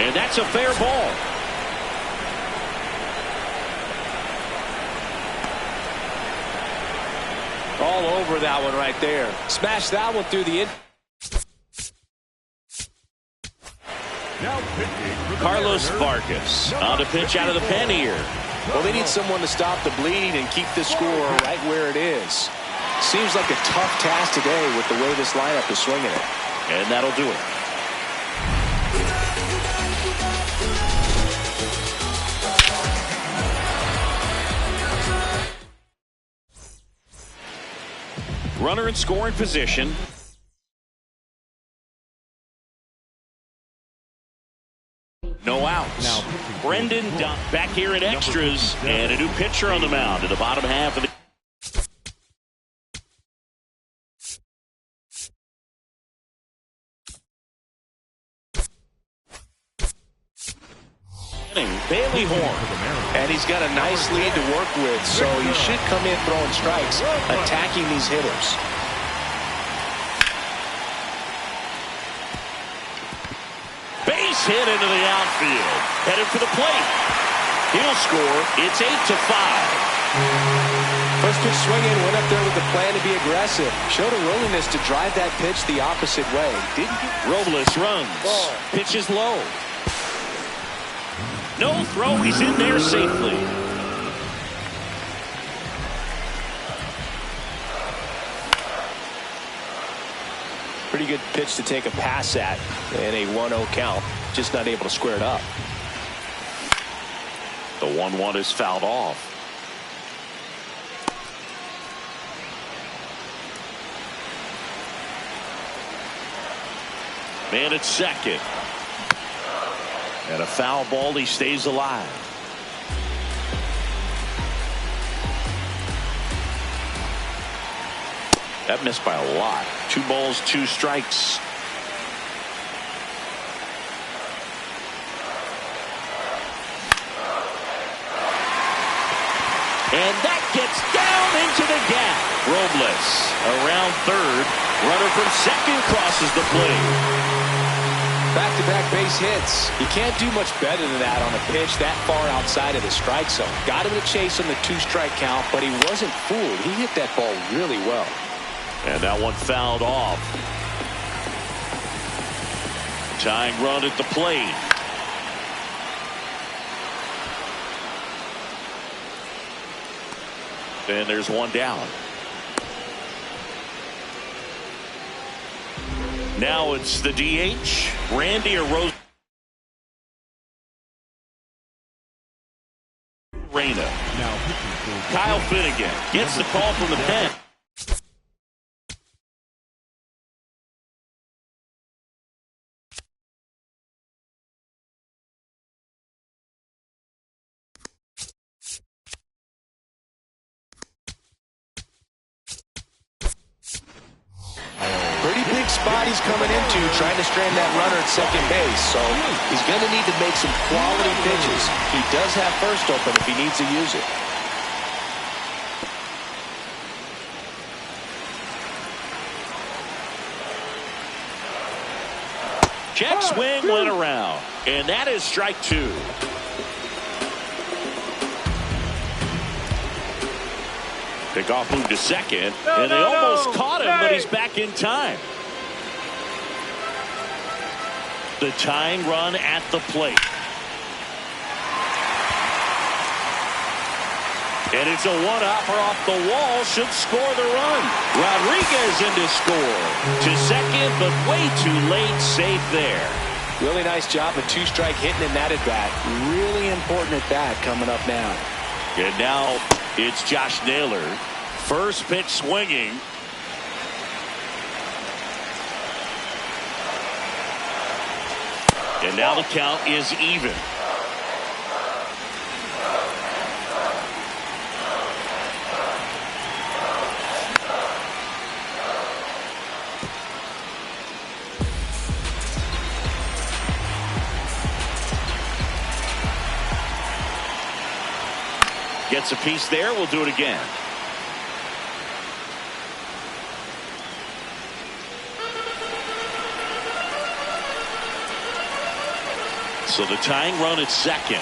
And that's a fair ball. All over that one right there. Smash that one through the Carlos Vargas on the pitch out of the pen here. Well, they need someone to stop the bleed and keep the score right where it is. Seems like a tough task today with the way this lineup is swinging it. And that'll do it. Runner in scoring position. No outs. Now, Brendan Dunn back here in extras, and a new pitcher on the mound in the bottom half of the Bailey Horn. And he's got a nice lead to work with, so he should come in throwing strikes, attacking these hitters. Base hit into the outfield. Headed for the plate. He'll score. It's 8-5. First pitch swinging, went up there with the plan to be aggressive. Showed a willingness to drive that pitch the opposite way. Didn't get... Robles runs. Pitch is low. No throw. He's in there safely. Pretty good pitch to take a pass at in a 1-0 count. Just not able to square it up. The 1-1 is fouled off. Man at second. And a foul ball. He stays alive. That missed by a lot. 2 balls, 2 strikes. And that gets down into the gap. Robles around third. Runner from second crosses the plate. Back-to-back base hits. You can't do much better than that on a pitch that far outside of the strike zone. Got him to chase on the 2-strike count, but he wasn't fooled. He hit that ball really well. And that one fouled off. Tying run at the plate. And there's one down. Now it's the DH, Randy Arozarena. Kyle Finnegan gets the call from the pen. spot he's coming into, trying to strand that runner at second base. So he's going to need to make some quality pitches. He does have first open if he needs to use it. Check swing went around, and that is strike two. Pickoff moved to second, and they almost caught him, but he's back in time. The tying run at the plate. And it's a one-hopper off the wall, should score the run. Rodriguez in to score. To second, but way too late, safe there. Really nice job of two-strike hitting in that at-bat. Really important at-bat coming up now. And now it's Josh Naylor. First pitch swinging. And now the count is even. Gets a piece there. We'll do it again. So the tying run at second.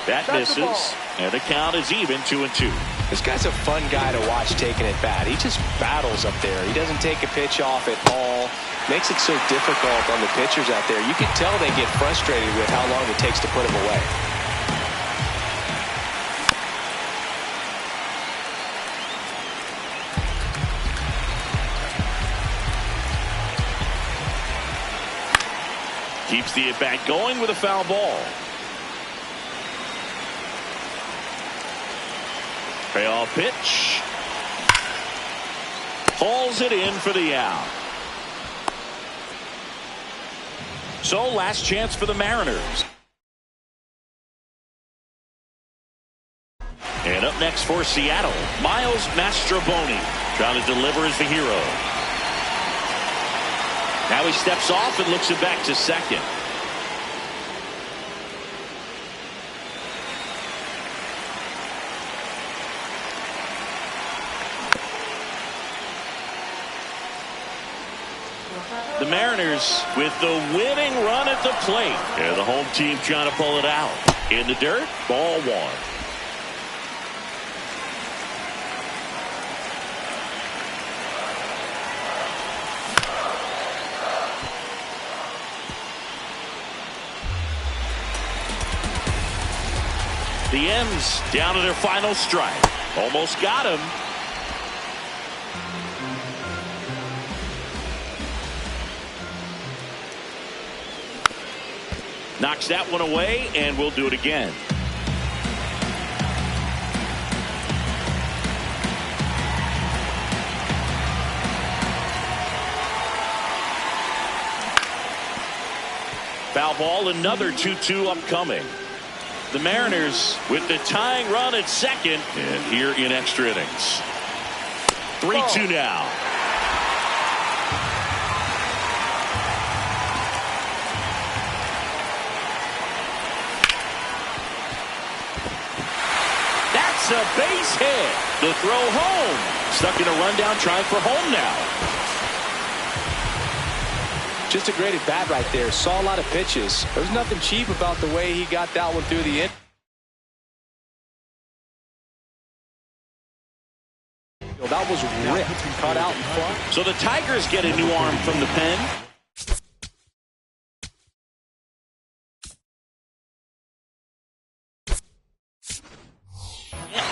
That misses. And the count is even, 2-2. This guy's a fun guy to watch taking at bat. He just battles up there. He doesn't take a pitch off at all. Makes it so difficult on the pitchers out there. You can tell they get frustrated with how long it takes to put him away. Keeps the at-bat going with a foul ball. Payoff pitch. Hauls it in for the out. So last chance for the Mariners. And up next for Seattle, Miles Mastrobuoni, trying to deliver as the hero. Now he steps off and looks it back to second. The Mariners with the winning run at the plate. And the home team trying to pull it out. In the dirt, ball one. The M's down to their final strike. Almost got him. Knocks that one away, and we'll do it again. Foul ball, another 2-2 upcoming. The Mariners with the tying run at second, and here in extra innings. 3-2 now. That's a base hit. The throw home. Stuck in a rundown, trying for home now. Just a great at bat right there. Saw a lot of pitches. There's nothing cheap about the way he got that one through the end. That was ripped. Caught out in front. So the Tigers get a new arm from the pen.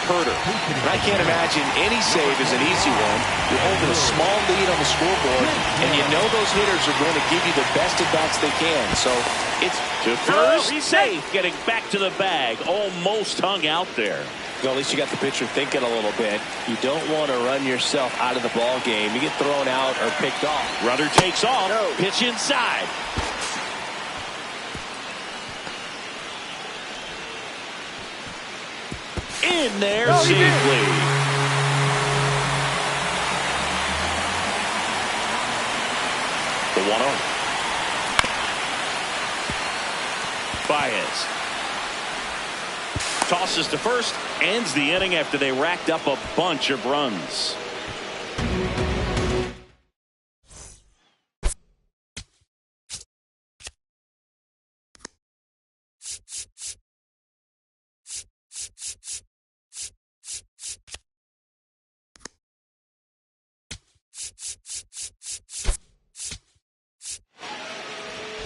And I can't imagine any save is an easy one. You're holding a small lead on the scoreboard, and you know those hitters are going to give you the best at-bats they can. So it's to first. He's safe. Getting back to the bag. Almost hung out there. Well, at least you got the pitcher thinking a little bit. You don't want to run yourself out of the ball game. You get thrown out or picked off. Runner takes off. Pitch inside. In there safely. 1-0. Baez tosses to first, ends the inning after they racked up a bunch of runs.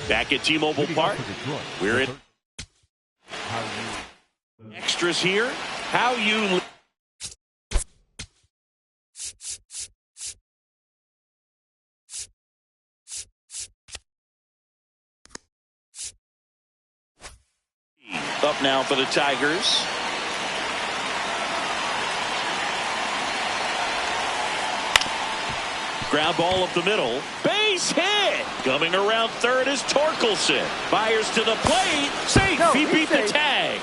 Back at T-Mobile Park, we're at extras here. How you up now for the Tigers. Ground ball up the middle. Base hit. Coming around third is Torkelson. Fires to the plate. Safe. He beat the tag.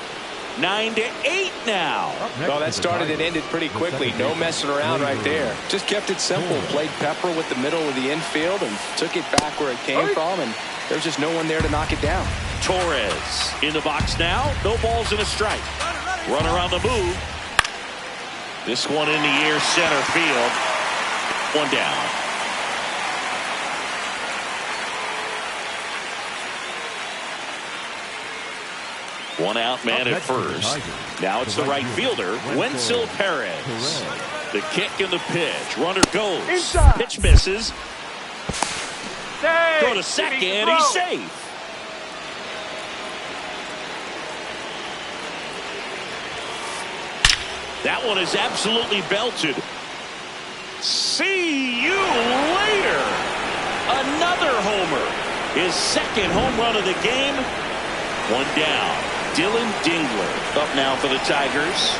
9-8 now. Well, that started and ended pretty quickly. No messing around right there. Just kept it simple. Played Pepper with the middle of the infield and took it back where it came from. And there's just no one there to knock it down. Torres in the box now. No balls and a strike. Runner on the move. This one in the air, center field. One down. One out, man at first. Now it's the right fielder, Wenzel Perez. The kick and the pitch. Runner goes. Pitch misses. Throw to second. He's safe. That one is absolutely belted. See you later. Another homer. His second home run of the game. One down. Dylan Dingler up now for the Tigers.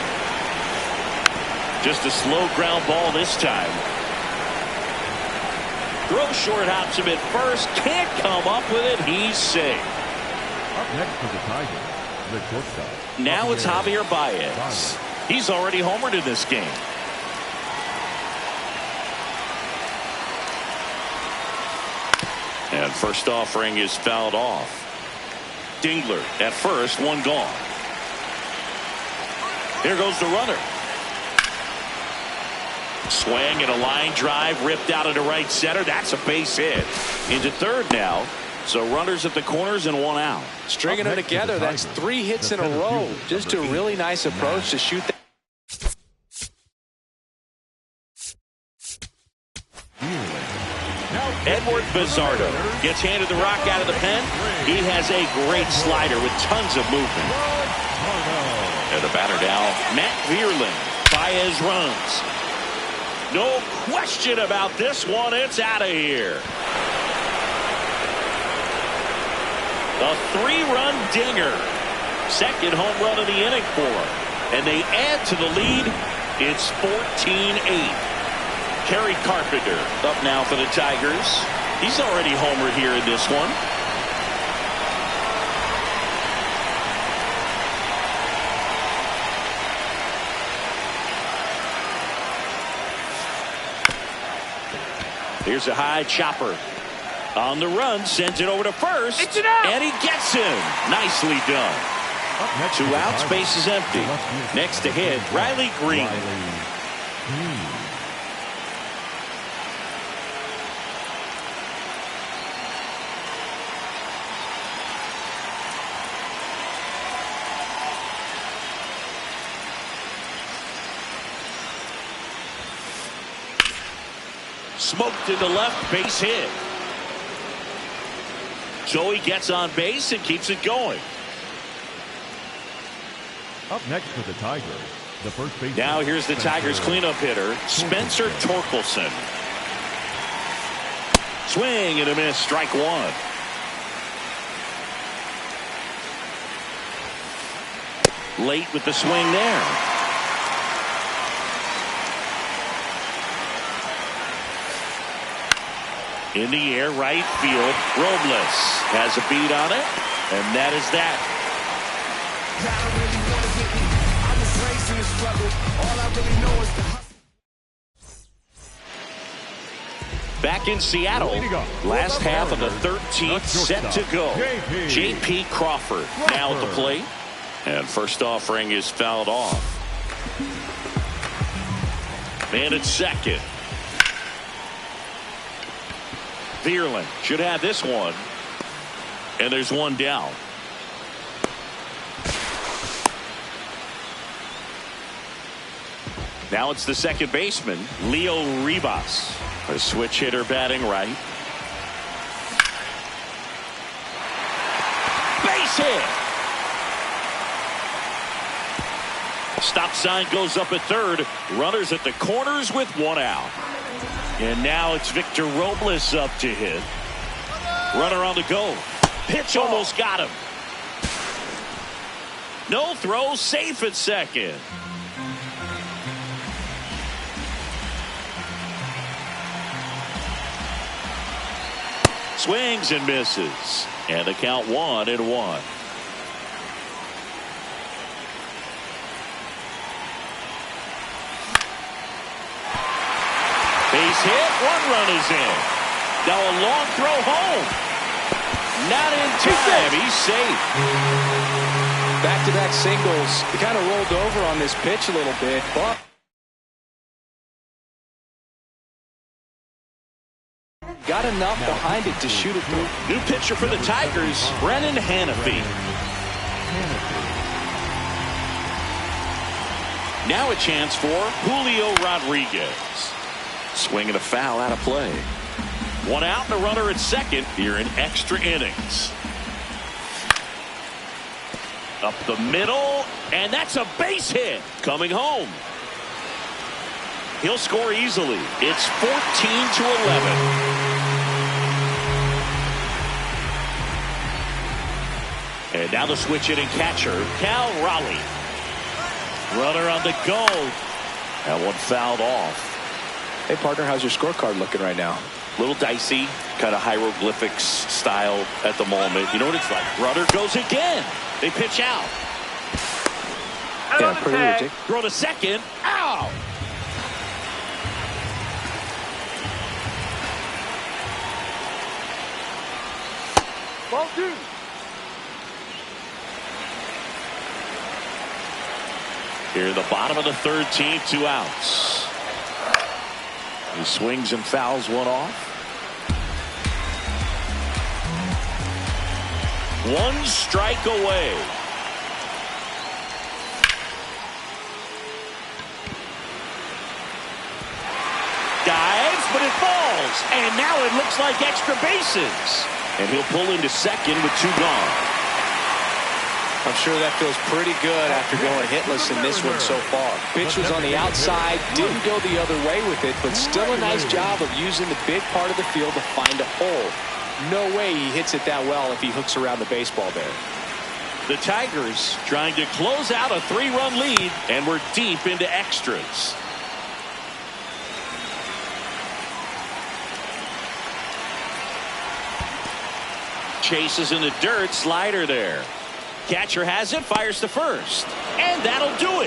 Just a slow ground ball this time. Throw short, hops him at first. Can't come up with it. He's safe. Up next for the Tigers, the shortstop. Now it's Javier Baez. He's already homered in this game. And first offering is fouled off. Dingler at first, one gone. Here goes the runner. Swing and a line drive ripped out into right center. That's a base hit. Into third now. So runners at the corners and one out. Stringing them together, that's 3 hits in a row. Just a really nice approach to shoot that. Edward Bizardo gets handed the rock out of the pen. He has a great slider with tons of movement. And the batter now, Matt Vierling. Baez runs. No question about this one. It's out of here. A 3-run dinger. Second home run of the inning for him. And they add to the lead. It's 14-8. Kerry Carpenter up now for the Tigers. He's already homered here in this one. Here's a high chopper. On the run, sends it over to first. It's an out. And he gets him. Nicely done. 2 outs, base is empty. Next to hit, Riley Green. Smoked into left, base hit. Joey gets on base and keeps it going. Up next for the Tigers, the first base. Now here's the Tigers cleanup hitter, Spencer Torkelson. Swing and a miss, strike one. Late with the swing there. In the air, right field. Robles has a beat on it, and that is that. Back in Seattle, last half of the 13th set to go. J.P. Crawford now at the plate. And first offering is fouled off. Man at second. Vierling should have this one. And there's one down. Now it's the second baseman, Leo Rivas. A switch hitter batting right. Base hit. Stop sign goes up at third. Runners at the corners with one out. And now it's Victor Robles up to hit. Runner on the go. Pitch almost got him. No throw, safe at second. Swings and misses. And the count 1-1. Base hit. One run is in. Now a long throw home. Not in time. He's safe. Back-to-back singles. He kind of rolled over on this pitch a little bit, but got enough behind it to shoot it through. New pitcher for the Tigers, Brennan Hanafy. Now a chance for Julio Rodriguez. Swing and a foul out of play. One out and a runner at second here in extra innings. Up the middle, and that's a base hit coming home. He'll score easily. It's 14-11. And now the switch hitting catcher, Cal Raleigh. Runner on the go. That one fouled off. Hey, partner, how's your scorecard looking right now? Little dicey, kind of hieroglyphics style at the moment. You know what it's like. Runner goes again. They pitch out. Yeah, pretty ridiculous. Throw to second. Ow! Ball two. Here in the bottom of the third, team, 2 outs. He swings and fouls one off. One strike away. Dives, but it falls. And now it looks like extra bases. And he'll pull into second with 2 gone. I'm sure that feels pretty good after going hitless in this one so far. Pitch was on the outside, didn't go the other way with it, but still a nice job of using the big part of the field to find a hole. No way he hits it that well if he hooks around the baseball there. The Tigers trying to close out a 3-run lead, and we're deep into extras. Chases in the dirt, slider there. Catcher has it, fires to first. And that'll do it.